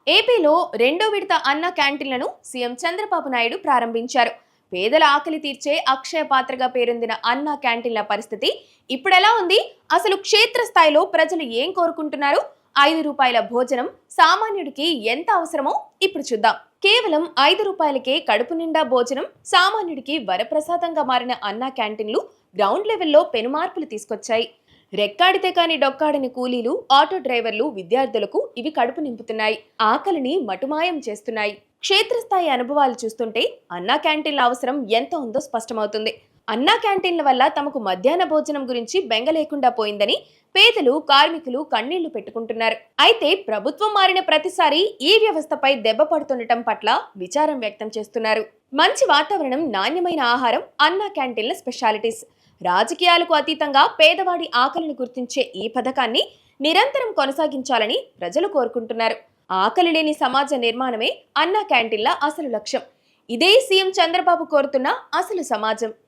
ఏపీలో రెండో విడత అన్న క్యాంటీన్లను సీఎం చంద్రబాబు నాయుడు ప్రారంభించారు. పేదల ఆకలి తీర్చే అక్షయ పాత్రగా పేరొందిన అన్న క్యాంటీన్ల పరిస్థితి ఇప్పుడెలా ఉంది? అసలు క్షేత్రస్థాయిలో ప్రజలు ఏం కోరుకుంటున్నారు? రూ. 5 భోజనం సామాన్యుడికి ఎంత అవసరమో ఇప్పుడు చూద్దాం. కేవలం రూ. 5కే కడుపు నిండా భోజనం సామాన్యుడికి వరప్రసాదంగా మారిన అన్న క్యాంటీన్లు గ్రౌండ్ లెవెల్లో పెనుమార్పులు తీసుకొచ్చాయి. రెక్కాడితే కాని డొక్కాడని కూలీలు, ఆటో డ్రైవర్లు, విద్యార్థులకు ఇవి కడుపు నింపుతున్నాయి. ఆకలిని మటుమాయం చేస్తున్నాయి. క్షేత్రస్థాయి అనుభవాలు చూస్తుంటే అన్నా క్యాంటీన్ల అవసరం ఎంత ఉందో స్పష్టమవుతుంది. అన్నా క్యాంటీన్ల వల్ల తమకు మధ్యాహ్న భోజనం గురించి బెంగ లేకుండా పోయిందని పేదలు, కార్మికులు కన్నీళ్లు పెట్టుకుంటున్నారు. అయితే ప్రభుత్వం మారిన ప్రతిసారి ఈ వ్యవస్థపై దెబ్బ పడుతుండటం పట్ల విచారం వ్యక్తం చేస్తున్నారు. మంచి వాతావరణం, నాణ్యమైన ఆహారం అన్నా క్యాంటీన్ల స్పెషాలిటీస్. రాజకీయాలకు అతీతంగా పేదవాడి ఆకలిని గుర్తించే ఈ పథకాన్ని నిరంతరం కొనసాగించాలని ప్రజలు కోరుకుంటున్నారు. ఆకలి లేని సమాజ నిర్మాణమే అన్నా క్యాంటీన్ల అసలు లక్ష్యం. ఇదే సీఎం చంద్రబాబు కోరుతున్న అసలు సమాజం.